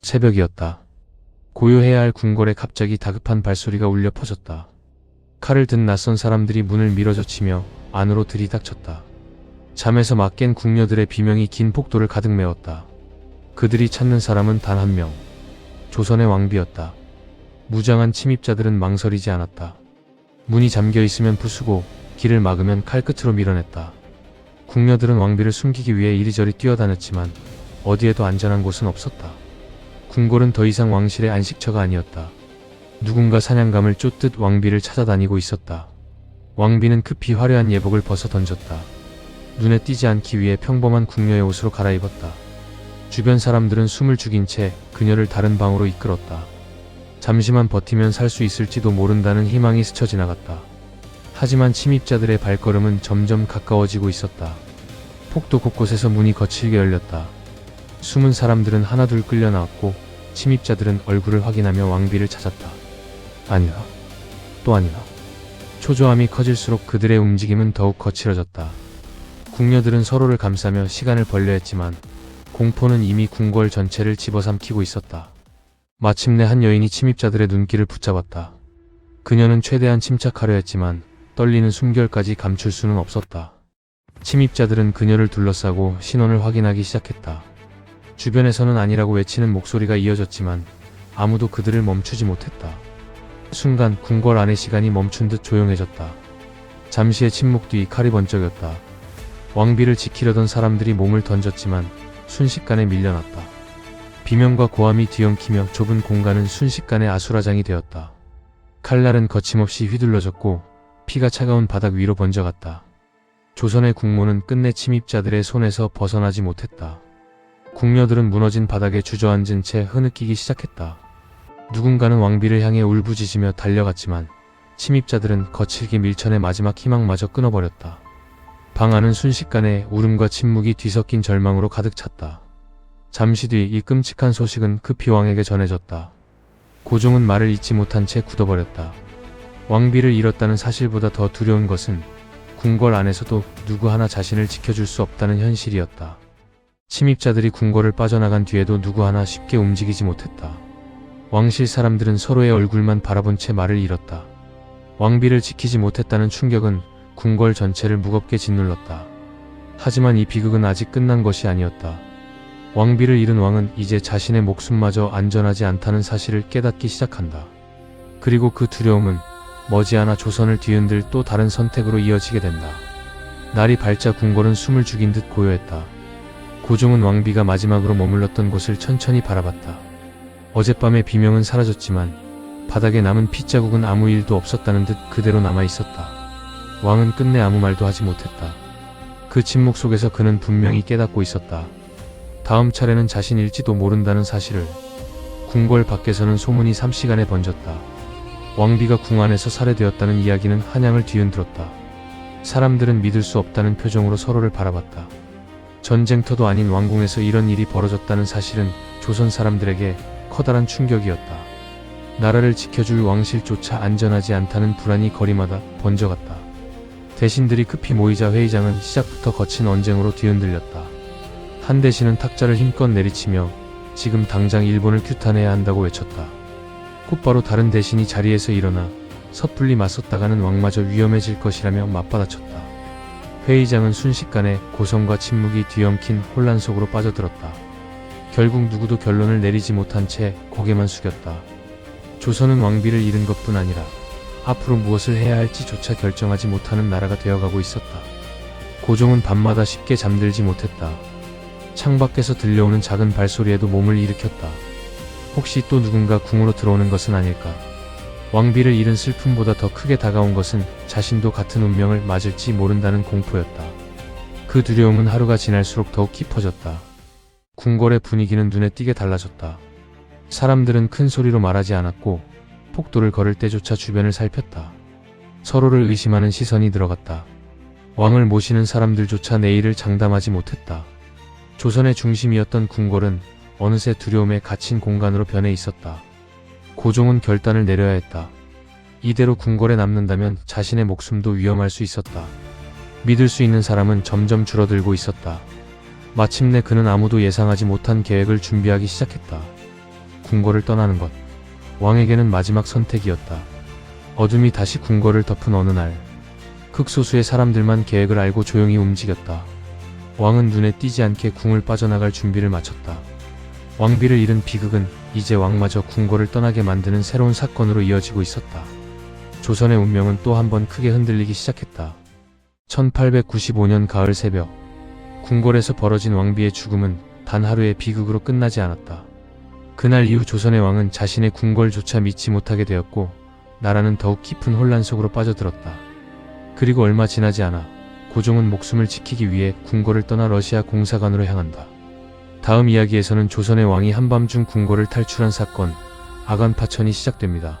새벽이었다. 고요해야 할 궁궐에 갑자기 다급한 발소리가 울려 퍼졌다. 칼을 든 낯선 사람들이 문을 밀어젖히며 안으로 들이닥쳤다. 잠에서 막 깬 궁녀들의 비명이 긴 폭도를 가득 메웠다. 그들이 찾는 사람은 단 한 명. 조선의 왕비였다. 무장한 침입자들은 망설이지 않았다. 문이 잠겨있으면 부수고 길을 막으면 칼끝으로 밀어냈다. 궁녀들은 왕비를 숨기기 위해 이리저리 뛰어다녔지만 어디에도 안전한 곳은 없었다. 궁궐은 더 이상 왕실의 안식처가 아니었다. 누군가 사냥감을 쫓듯 왕비를 찾아다니고 있었다. 왕비는 급히 화려한 예복을 벗어 던졌다. 눈에 띄지 않기 위해 평범한 궁녀의 옷으로 갈아입었다. 주변 사람들은 숨을 죽인 채 그녀를 다른 방으로 이끌었다. 잠시만 버티면 살 수 있을지도 모른다는 희망이 스쳐 지나갔다. 하지만 침입자들의 발걸음은 점점 가까워지고 있었다. 폭도 곳곳에서 문이 거칠게 열렸다. 숨은 사람들은 하나둘 끌려 나왔고 침입자들은 얼굴을 확인하며 왕비를 찾았다. 아니다. 또 아니다. 초조함이 커질수록 그들의 움직임은 더욱 거칠어졌다. 궁녀들은 서로를 감싸며 시간을 벌려 했지만 공포는 이미 궁궐 전체를 집어삼키고 있었다. 마침내 한 여인이 침입자들의 눈길을 붙잡았다. 그녀는 최대한 침착하려 했지만 떨리는 숨결까지 감출 수는 없었다. 침입자들은 그녀를 둘러싸고 신원을 확인하기 시작했다. 주변에서는 아니라고 외치는 목소리가 이어졌지만 아무도 그들을 멈추지 못했다. 순간 궁궐 안의 시간이 멈춘 듯 조용해졌다. 잠시의 침묵 뒤 칼이 번쩍였다. 왕비를 지키려던 사람들이 몸을 던졌지만 순식간에 밀려났다. 비명과 고함이 뒤엉키며 좁은 공간은 순식간에 아수라장이 되었다. 칼날은 거침없이 휘둘러졌고 피가 차가운 바닥 위로 번져갔다. 조선의 국모는 끝내 침입자들의 손에서 벗어나지 못했다. 궁녀들은 무너진 바닥에 주저앉은 채 흐느끼기 시작했다. 누군가는 왕비를 향해 울부짖으며 달려갔지만 침입자들은 거칠게 밀쳐내 마지막 희망마저 끊어버렸다. 방 안은 순식간에 울음과 침묵이 뒤섞인 절망으로 가득 찼다. 잠시 뒤 이 끔찍한 소식은 급히 왕에게 전해졌다. 고종은 말을 잇지 못한 채 굳어버렸다. 왕비를 잃었다는 사실보다 더 두려운 것은 궁궐 안에서도 누구 하나 자신을 지켜줄 수 없다는 현실이었다. 침입자들이 궁궐을 빠져나간 뒤에도 누구 하나 쉽게 움직이지 못했다. 왕실 사람들은 서로의 얼굴만 바라본 채 말을 잃었다. 왕비를 지키지 못했다는 충격은 궁궐 전체를 무겁게 짓눌렀다. 하지만 이 비극은 아직 끝난 것이 아니었다. 왕비를 잃은 왕은 이제 자신의 목숨마저 안전하지 않다는 사실을 깨닫기 시작한다. 그리고 그 두려움은 머지않아 조선을 뒤흔들 또 다른 선택으로 이어지게 된다. 날이 밝자 궁궐은 숨을 죽인 듯 고요했다. 고종은 왕비가 마지막으로 머물렀던 곳을 천천히 바라봤다. 어젯밤의 비명은 사라졌지만 바닥에 남은 핏자국은 아무 일도 없었다는 듯 그대로 남아있었다. 왕은 끝내 아무 말도 하지 못했다. 그 침묵 속에서 그는 분명히 깨닫고 있었다. 다음 차례는 자신일지도 모른다는 사실을. 궁궐 밖에서는 소문이 삼시간에 번졌다. 왕비가 궁 안에서 살해되었다는 이야기는 한양을 뒤흔들었다. 사람들은 믿을 수 없다는 표정으로 서로를 바라봤다. 전쟁터도 아닌 왕궁에서 이런 일이 벌어졌다는 사실은 조선 사람들에게 커다란 충격이었다. 나라를 지켜줄 왕실조차 안전하지 않다는 불안이 거리마다 번져갔다. 대신들이 급히 모이자 회의장은 시작부터 거친 언쟁으로 뒤흔들렸다. 한 대신은 탁자를 힘껏 내리치며 지금 당장 일본을 규탄해야 한다고 외쳤다. 곧바로 다른 대신이 자리에서 일어나 섣불리 맞섰다가는 왕마저 위험해질 것이라며 맞받아쳤다. 회의장은 순식간에 고성과 침묵이 뒤엉킨 혼란 속으로 빠져들었다. 결국 누구도 결론을 내리지 못한 채 고개만 숙였다. 조선은 왕비를 잃은 것뿐 아니라 앞으로 무엇을 해야 할지조차 결정하지 못하는 나라가 되어가고 있었다. 고종은 밤마다 쉽게 잠들지 못했다. 창밖에서 들려오는 작은 발소리에도 몸을 일으켰다. 혹시 또 누군가 궁으로 들어오는 것은 아닐까? 왕비를 잃은 슬픔보다 더 크게 다가온 것은 자신도 같은 운명을 맞을지 모른다는 공포였다. 그 두려움은 하루가 지날수록 더욱 깊어졌다. 궁궐의 분위기는 눈에 띄게 달라졌다. 사람들은 큰 소리로 말하지 않았고 폭도를 걸을 때조차 주변을 살폈다. 서로를 의심하는 시선이 들어갔다. 왕을 모시는 사람들조차 내일을 장담하지 못했다. 조선의 중심이었던 궁궐은 어느새 두려움에 갇힌 공간으로 변해 있었다. 고종은 결단을 내려야 했다. 이대로 궁궐에 남는다면 자신의 목숨도 위험할 수 있었다. 믿을 수 있는 사람은 점점 줄어들고 있었다. 마침내 그는 아무도 예상하지 못한 계획을 준비하기 시작했다. 궁궐을 떠나는 것. 왕에게는 마지막 선택이었다. 어둠이 다시 궁궐을 덮은 어느 날, 극소수의 사람들만 계획을 알고 조용히 움직였다. 왕은 눈에 띄지 않게 궁을 빠져나갈 준비를 마쳤다. 왕비를 잃은 비극은 이제 왕마저 궁궐을 떠나게 만드는 새로운 사건으로 이어지고 있었다. 조선의 운명은 또 한 번 크게 흔들리기 시작했다. 1895년 가을 새벽, 궁궐에서 벌어진 왕비의 죽음은 단 하루의 비극으로 끝나지 않았다. 그날 이후 조선의 왕은 자신의 궁궐조차 믿지 못하게 되었고, 나라는 더욱 깊은 혼란 속으로 빠져들었다. 그리고 얼마 지나지 않아 고종은 목숨을 지키기 위해 궁궐을 떠나 러시아 공사관으로 향한다. 다음 이야기에서는 조선의 왕이 한밤중 궁궐을 탈출한 사건, 아간파천이 시작됩니다.